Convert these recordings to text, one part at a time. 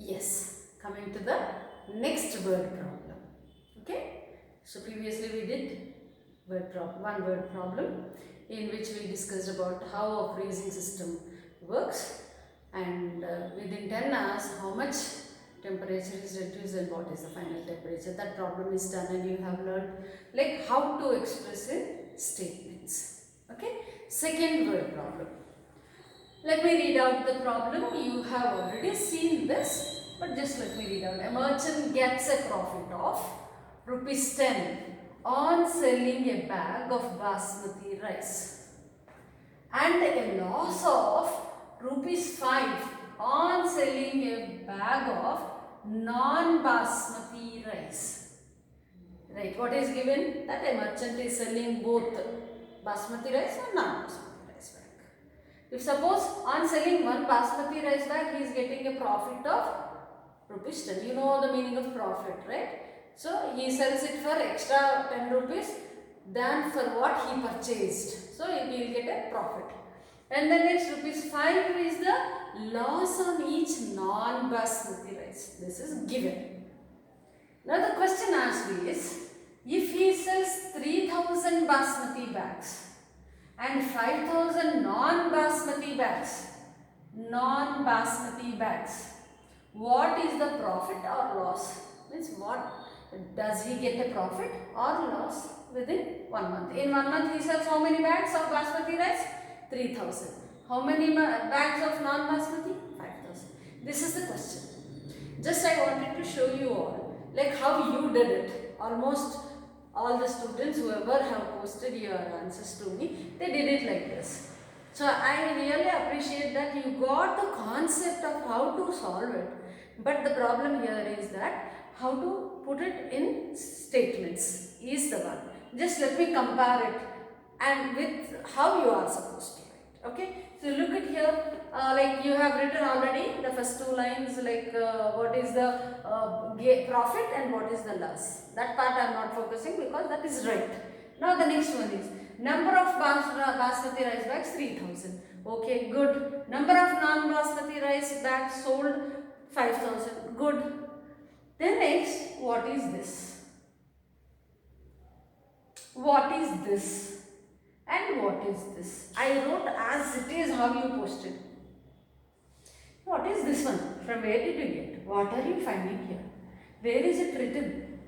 Yes, coming to the next word problem. Okay, so previously we did one word problem in which we discussed about how a freezing system works, and within 10 hours how much temperature is reduced and what is the final temperature. That problem is done and you have learned like how to express in statements. Okay, second word problem. Let me read out the problem. You have already seen this, but just let me read out. A merchant gets a profit of rupees 10 on selling a bag of basmati rice and a loss of rupees 5 on selling a bag of non-basmati rice. Right, what is given? That a merchant is selling both basmati rice or non-basmati rice bag. If suppose on selling one basmati rice bag, he is getting a profit of rupees 10. You know the meaning of profit, right? So he sells it for extra 10 rupees than for what he purchased. So he will get a profit. And the next rupees 5 is the loss on each non-basmati rice. This is given. Now the question asked is, if he sells 3000 basmati bags and 5000 non-basmati bags, what is the profit or loss? Means what, does he get a profit or loss within 1 month? In 1 month he sells how many bags of basmati rice? 3000. How many bags of non-basmati? 5000. This is the question. Just I wanted to show you all like how you did it. Almost all the students, whoever have posted your answers to me, they did it like this. So I really appreciate that you got the concept of how to solve it. But the problem here is that how to put it in statements is the one. Just let me compare it and with how you are supposed to write. Okay. So look at here, like you have written already the first two lines, like what is the profit and what is the loss. That part I am not focusing because that is right. Now the next one is number of basmati rice bags 3000. Okay, good. Number of non-basmati rice bags sold 5000. Good. Then next, what is this? What is this? And what is this? I wrote as it is how you posted. What is this one? From where did you get? What are you finding here? Where is it written?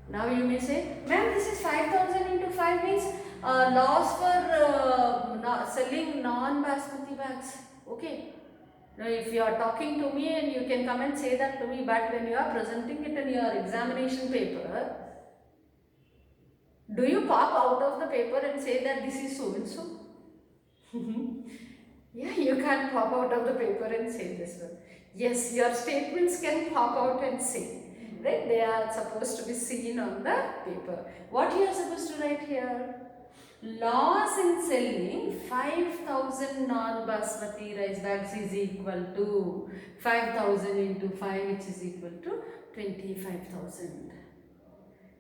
Now you may say, ma'am, this is 5000 into 5 means loss for selling non-basmati bags. Okay. Now if you are talking to me and you can come and say that to me, but when you are presenting it in your examination paper, do you pop out of the paper and say that this is so and so? Yeah, you can't pop out of the paper and say this one. Yes, your statements can pop out and say, right? They are supposed to be seen on the paper. What you are supposed to write here? Loss in selling 5000 non-basmati rice bags is equal to 5000 into 5, which is equal to 25,000.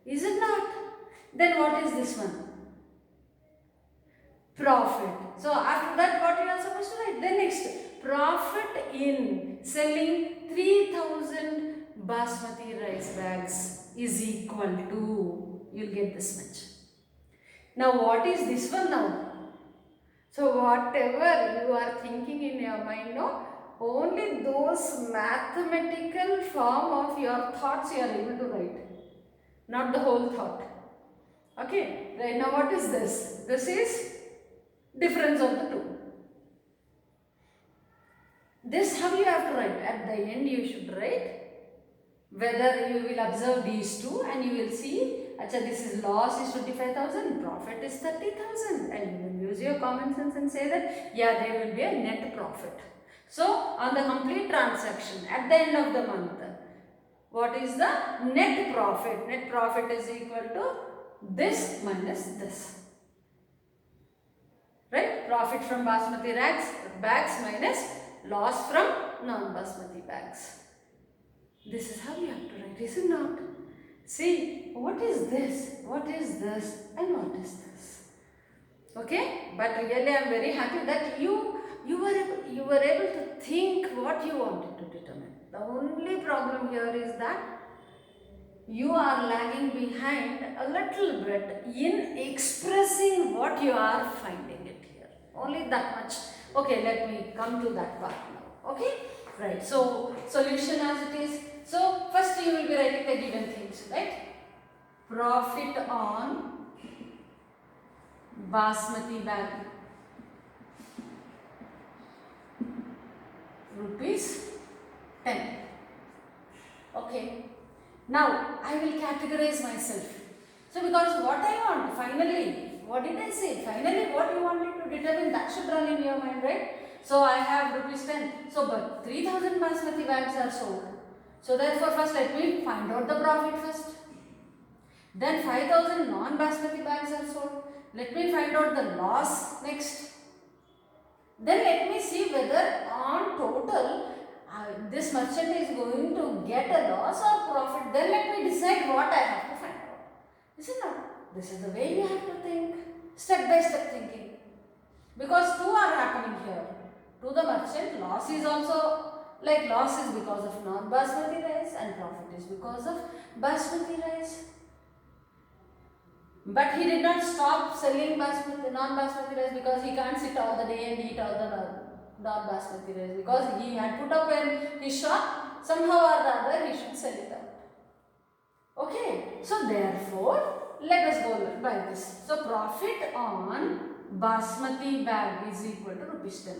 Is it not? Then what is this one? Profit. So after that what you are supposed to write? Then next, profit in selling 3000 basmati rice bags is equal to, you'll get this much. Now what is this one now? So whatever you are thinking in your mind now, only those mathematical form of your thoughts you are able to write, not the whole thought. Okay, right now what is this? This is difference of the two. This how you have to write. At the end you should write whether you will observe these two and you will see, acha, this is loss is 25,000, profit is 30,000, and you will use your common sense and say that yeah, there will be a net profit. So on the complete transaction at the end of the month, what is the net profit? Net profit is equal to this minus this. Right? Profit from basmati bags minus loss from non-basmati bags. This is how you have to write, is it not? See, what is this? What is this? And what is this? Okay? But really I am very happy that you were able to think what you wanted to determine. The only problem here is that you are lagging behind a little bit in expressing what you are finding it here. Only that much. Okay, let me come to that part now. Okay, right. So, solution as it is. So, first you will be writing the given things, right? Profit on basmati bag, rupees 10. Okay. Now, I will categorize myself. So, because what I want, finally, what did I say? Finally, what you wanted to determine, that should run in your mind, right? So, I have rupees 10. So, but 3000 basmati bags are sold. So, therefore, first let me find out the profit first. Then 5000 non-basmati bags are sold. Let me find out the loss next. Then let me see whether on total this merchant is going to get a loss or profit. Then let me decide what I have to find out. Is it not? This is the way you have to think. Step by step thinking. Because two are happening here. To the merchant, loss is also, like loss is because of non-basmati rice and profit is because of basmati rice. But he did not stop selling non-basmati rice because he can't sit all the day and eat all the non-basmati rice, because he had put up in his shop, somehow or the other he should sell it out. Okay, so therefore let us go by this. So profit on basmati bag is equal to rupees 10,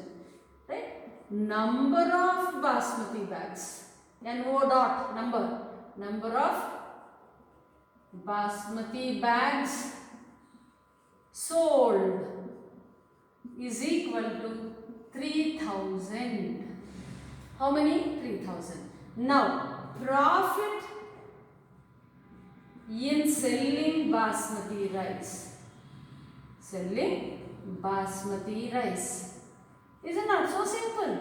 right? Number of basmati bags, NO dot number of basmati bags sold is equal to 3000. How many? 3000. Now, profit in selling basmati rice. Selling basmati rice. Is it not so simple?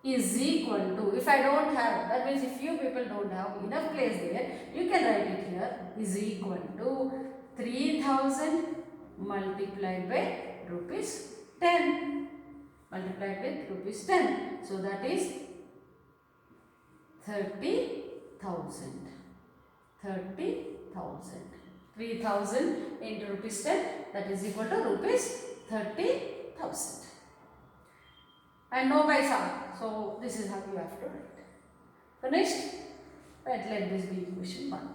Is equal to, if I don't have, that means if you people don't have enough place there, you can write it here, is equal to 3000 multiplied by rupees 10. Multiplied with rupees 10. So that is 30,000. 30,000. 3000 into rupees 10, that is equal to rupees 30,000. And no paisa. So this is how you have to write. Finished? Right, let this be equation 1.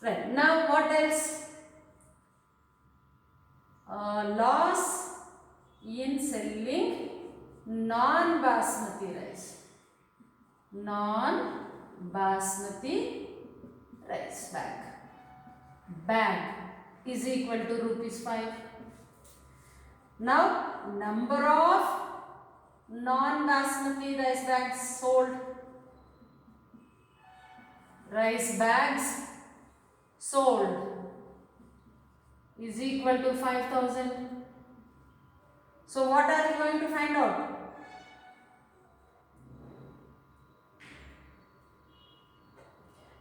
Right, now what else? Loss in selling non-basmati rice. Non-basmati rice bag is equal to rupees 5. Now, number of non-basmati rice bags sold. Rice bags sold is equal to 5000. So, what are you going to find out?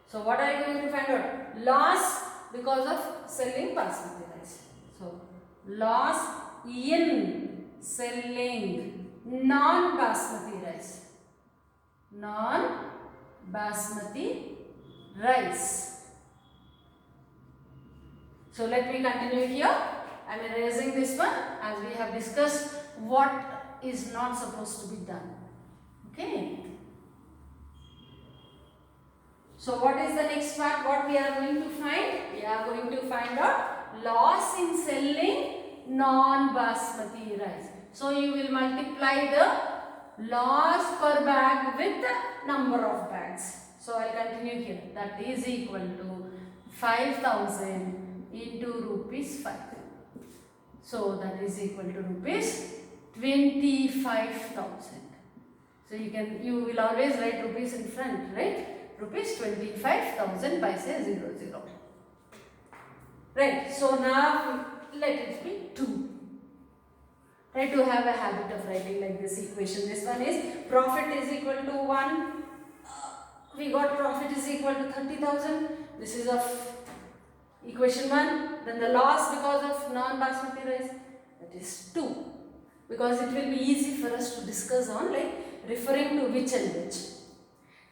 So, what are you going to find out? Loss because of selling basmati rice. So, loss in selling non-basmati rice. Non-basmati rice. So let me continue here. I am erasing this one as we have discussed what is not supposed to be done. Okay. So what is the next part? What we are going to find? We are going to find out loss in selling non-basmati rice. So you will multiply the loss per bag with the number of bags. So I will continue here. That is equal to 5000 into rupees 5. So that is equal to rupees 25,000. So you will always write rupees in front, right? Rupees 25,000 by say 00. Right. So now let it be 2. Try to have a habit of writing like this equation. This one is profit is equal to 1. We got profit is equal to 30,000. This is of equation 1. Then the loss because of non-basmati rice, that is 2. because it will be easy for us to discuss on, like referring to which and which.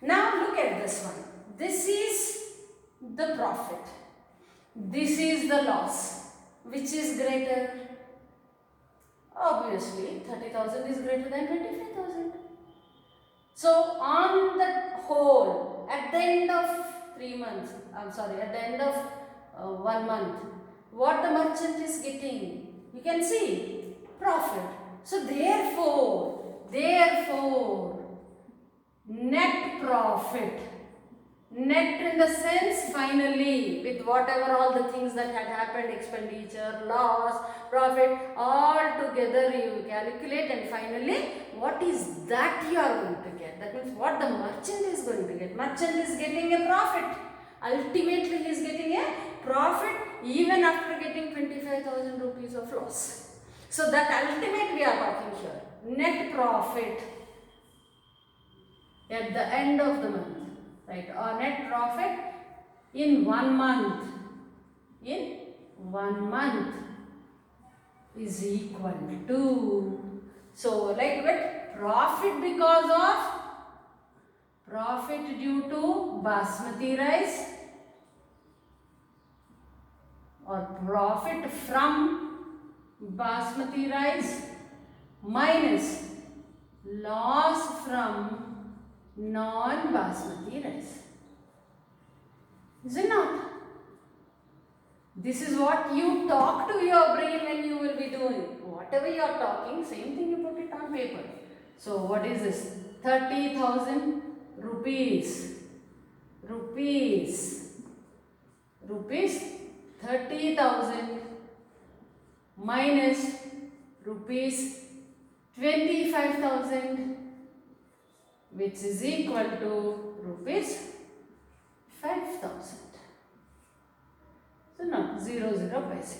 Now look at this one. This is the profit. This is the loss. Which is greater? Obviously 30,000 is greater than 25,000. So on the whole, at the end of 3 months, at the end of 1 month, what the merchant is getting, you can see profit. So therefore, net profit, net in the sense finally, with whatever all the things that had happened, expenditure, loss, profit, all together you calculate, and finally what is that you are going to get? That means what the merchant is going to get. Merchant is getting a profit. Ultimately he is getting a profit even after getting 25,000 rupees of loss. So that ultimate we are talking here. Net profit at the end of the month. Right, or net profit in 1 month, is equal to, so like what? Profit because of, profit due to basmati rice, or profit from basmati rice minus loss from non-basmati rice. Is it not? This is what you talk to your brain when you will be doing. Whatever you are talking, same thing you put it on paper. So what is this? 30,000 rupees. Rupees 30,000 minus rupees 25,000, which is equal to rupees 5,000. So now 0 paise.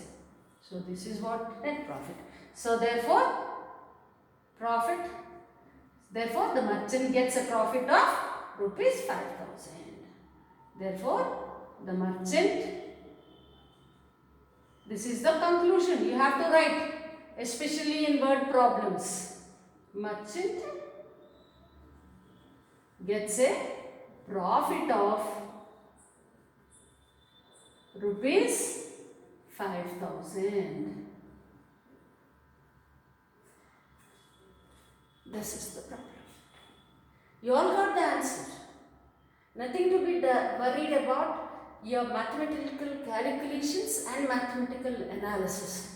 So this is what net profit. So therefore the merchant gets a profit of rupees 5,000. Therefore the merchant, this is the conclusion you have to write, especially in word problems. Merchant gets a profit of rupees 5,000. This is the problem. You all got the answer. Nothing to be worried about your mathematical calculations and mathematical analysis.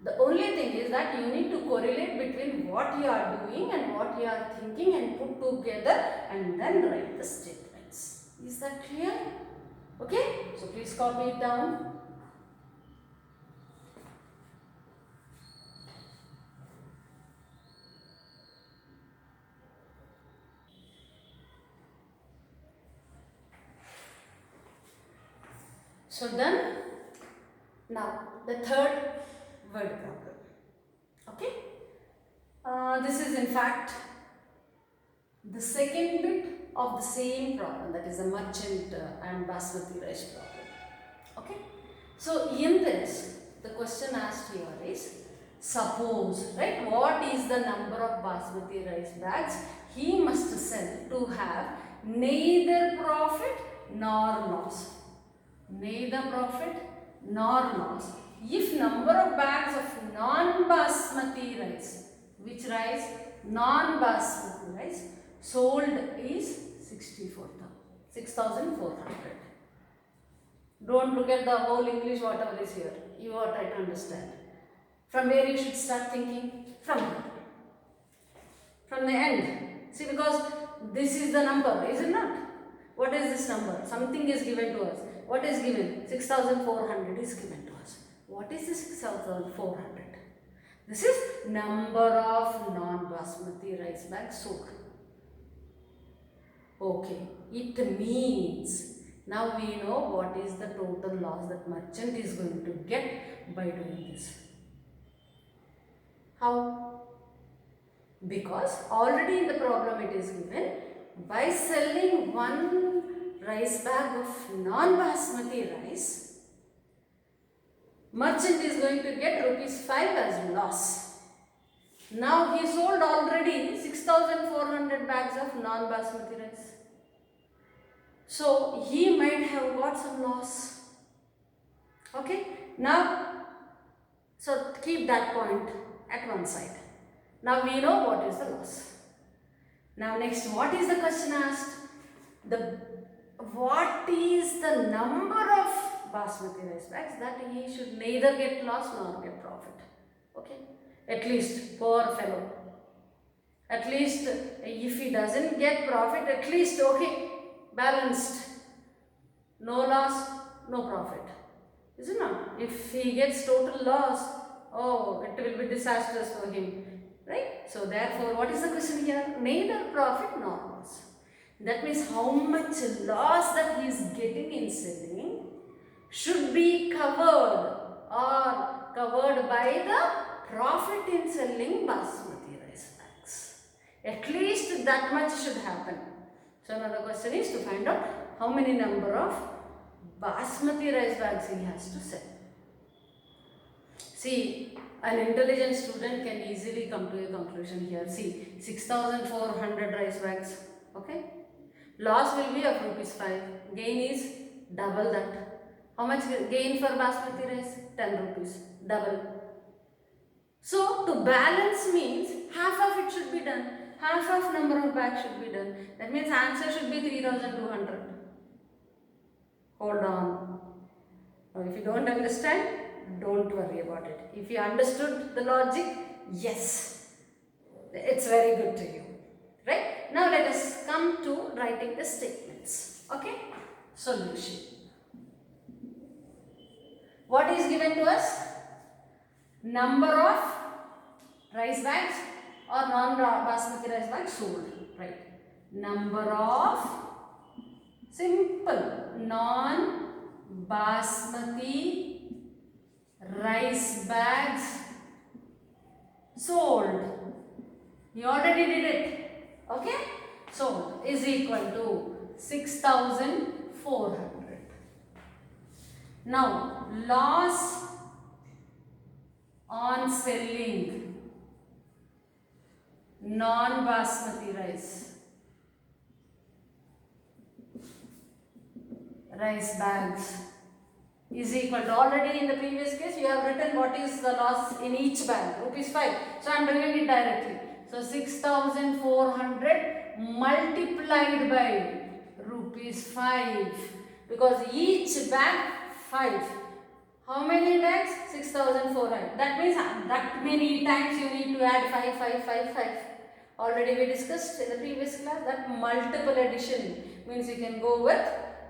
The only thing is that you need to correlate between what you are doing and what you are thinking and put together and then write the statements. Is that clear? Okay? So please copy it down. So done. Now the third word problem. Okay? This is in fact the second bit of the same problem, that is the merchant and basmati rice problem. Okay? So in this, the question asked here is, suppose, right, what is the number of basmati rice bags he must sell to have neither profit nor loss. Neither profit nor loss. If number of bags of non-basmati rice, which rice? Non-basmati rice sold is 6,400. Don't look at the whole English whatever is here. You are trying to understand. From where you should start thinking? From here. From the end. See, because this is the number, is it not? What is this number? Something is given to us. What is given? 6,400 is given to us. What is this 6,400? This is number of non-basmati rice bags sold. Okay, it means now we know what is the total loss that merchant is going to get by doing this. How? Because already in the problem it is given, by selling one rice bag of non-basmati rice, merchant is going to get rupees 5 as loss. Now he sold already 6,400 bags of non-basmati rice. So he might have got some loss. Okay. Now, so keep that point at one side. Now we know what is the loss. Now next, what is the question asked? What is the number of basmati rice bags that he should neither get loss nor get profit? Okay. At least, poor fellow. At least if he doesn't get profit, at least okay, balanced. No loss, no profit. Isn't it? If he gets total loss, oh, it will be disastrous for him. Right? So therefore, what is the question here? Neither profit nor loss. That means how much loss that he is getting in selling should be covered or covered by the profit in selling basmati rice bags. At least that much should happen. So another question is to find out how many number of basmati rice bags he has to sell. See, an intelligent student can easily come to a conclusion here. See, 6,400 rice bags. Okay. Loss will be of rupees 5. Gain is double that. How much gain for basmati rice? 10 rupees. Double. So, to balance means half of it should be done. Half of number of bags should be done. That means answer should be 3,200. Hold on. Now, if you don't understand, don't worry about it. If you understood the logic, yes, it's very good to you. Right? Now let us come to writing the statements. Okay? Solution. What is given to us? Number of rice bags or non-basmati rice bags sold. Right? Number of simple non-basmati rice bags sold. You already did it. Okay? Sold is equal to 6,400. Now, loss on selling non-basmati rice bags is equal to, already in the previous case you have written what is the loss in each bag, rupees 5. So I am doing it directly. So 6,400 multiplied by rupees 5, because each bag 5. How many bags? 6,400. That means that many times you need to add 5, 5, 5, 5. Already we discussed in the previous class that multiple addition means you can go with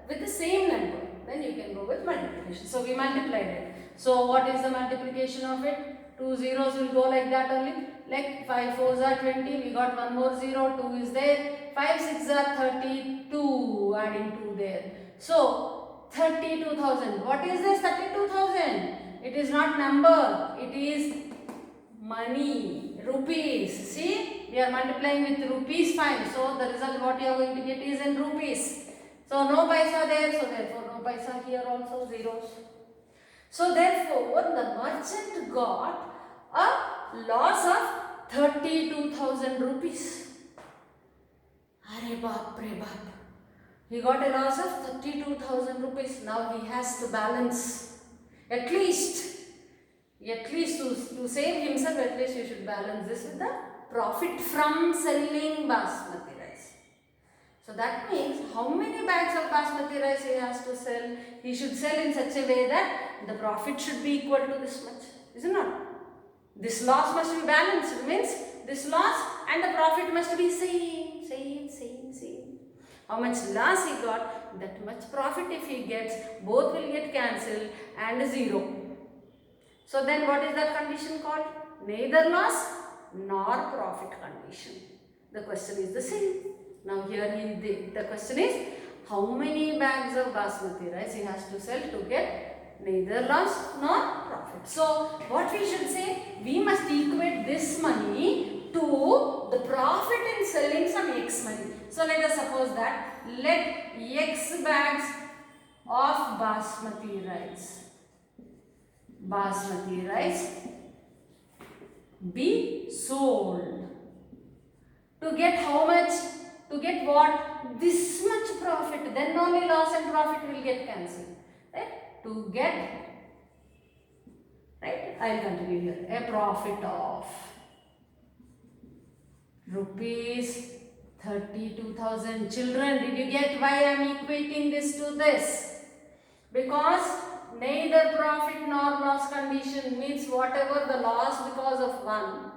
the same number. Then you can go with multiplication. So we multiplied it. So what is the multiplication of it? 2 zeros will go like that only. Like 5 4s are 20. We got one more 0. 2 is there. 5 6s are 32. Adding 2 there. So 32,000. What is this 32,000? It is not number. It is money. Rupees. See? We are multiplying with rupees 5. So the result what you are going to get is in rupees. So no paisa there. So therefore no paisa here also, zeros. So therefore the merchant got a loss of 32,000 rupees. Are baap re baap. He got a loss of 32,000 rupees. Now he has to balance. At least to save himself, at least you should balance this with the profit from selling basmati rice. So that means how many bags of basmati rice he has to sell? He should sell in such a way that the profit should be equal to this much. Is it not? This loss must be balanced. Means this loss and the profit must be same. How much loss he got, that much profit if he gets, both will get cancelled and 0. So then what is that condition called? Neither loss nor profit condition. The question is the same. Now here the question is how many bags of basmati rice he has to sell to get neither loss nor profit. So what we should say? We must equate this money to the profit in selling some X money. So let us suppose that let X bags of basmati rice be sold. To get how much? To get what? This much profit. Then only loss and profit will get cancelled. Right? To get, right? I will continue here. A profit of rupees 32,000. Children, did you get why I am equating this to this? Because neither profit nor loss condition means whatever the loss because of one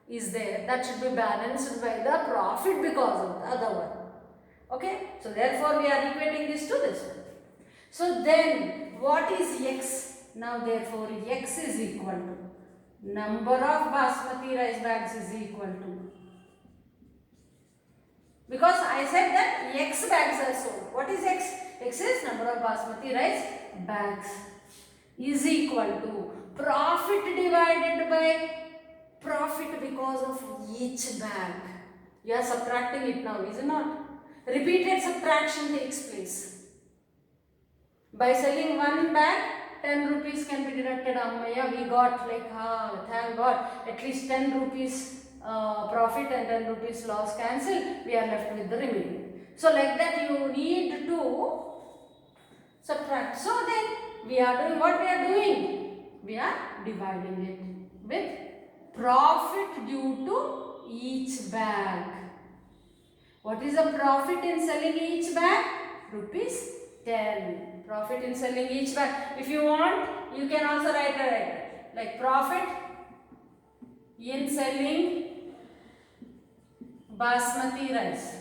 is there, that should be balanced by the profit because of the other one. Okay, so therefore we are equating this to this one. So then what is x? Now therefore x is equal to number of basmati rice bags is equal to, because I said that x bags are sold. What is x? X is number of basmati rice bags is equal to profit divided by profit because of each bag. You are subtracting it now, is it not? Repeated subtraction takes place. By selling one bag, 10 rupees can be deducted. Ammaya, we got like, thank God, at least 10 rupees profit and 10 rupees loss cancelled. We are left with the remaining. So like that you need to subtract. So then we are doing what we are doing? We are dividing it with profit due to each bag. What is the profit in selling each bag? Rupees 10. Profit in selling each bag. If you want, you can also write it like profit in selling basmati rice,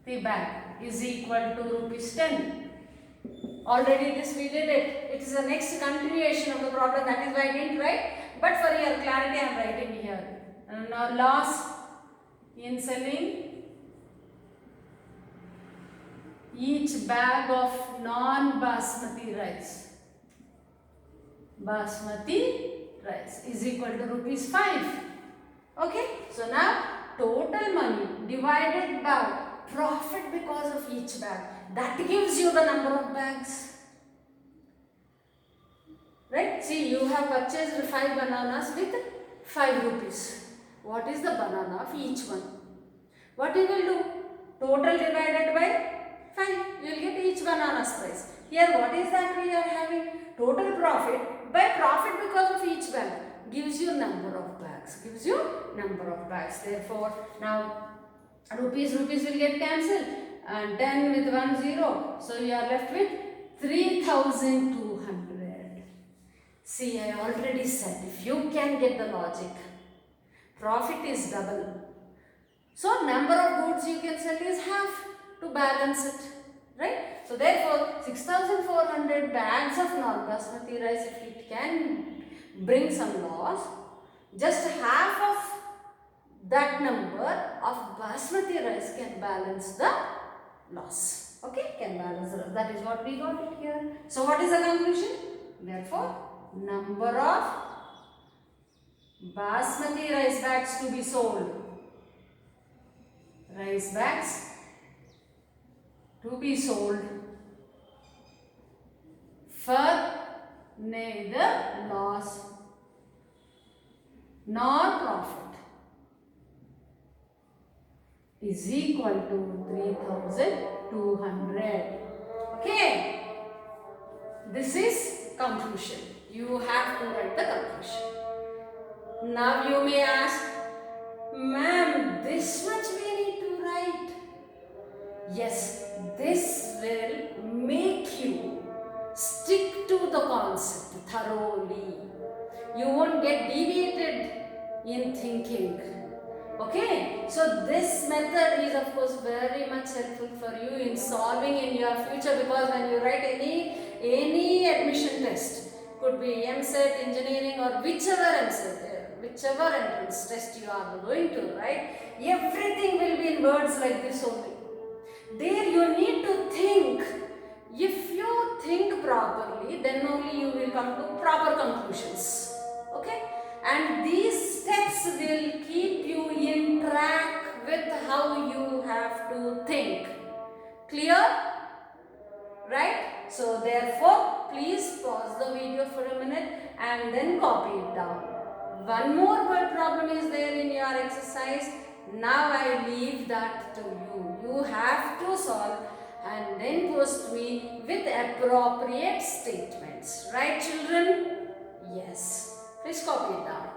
the bag, is equal to rupees 10. Already this we did it. It is the next continuation of the problem. That is why I didn't write. But for your clarity, I am writing here. Now loss in selling each bag of non-basmati rice. Basmati rice is equal to rupees 5. Okay. So now total money divided by profit because of each bag. That gives you the number of bags. Right? See, you have purchased 5 bananas with 5 rupees. What is the banana of each one? What you will do? Total divided by 5. You will get each banana's price. Here what is that we are having? Total profit by profit because of each bag. Gives you number of bags. Gives you number of bags. Therefore, now rupees will get cancelled. And 10 with 1 0. So you are left with 3,200. See, I already said, if you can get the logic, profit is double. So, number of goods you can sell is half to balance it, right? So, therefore, 6,400 bags of non-basmati rice, if it can bring some loss, just half of that number of basmati rice can balance the loss. Okay, can balance the loss. That is what we got it here. So, what is the conclusion? Therefore, number of basmati rice bags to be sold. Rice bags to be sold for neither loss nor profit is equal to 3,200. Okay. This is conclusion. You have to write the conclusion. Now you may ask, ma'am, this much we need to write. Yes, this will make you stick to the concept thoroughly. You won't get deviated in thinking. Okay, so this method is of course very much helpful for you in solving in your future, because when you write any admission test, could be MCET, engineering, or whichever MCET, whichever entrance test you are going to write, everything will be in words like this only. There you need to think. If you think properly, then only you will come to proper conclusions. Okay? And these steps will keep you in track with how you have to think. Clear? Right? So therefore, please pause the video for a minute and then copy it down. One more word problem is there in your exercise. Now I leave that to you. You have to solve and then post me with appropriate statements. Right, children? Yes. Please copy it down.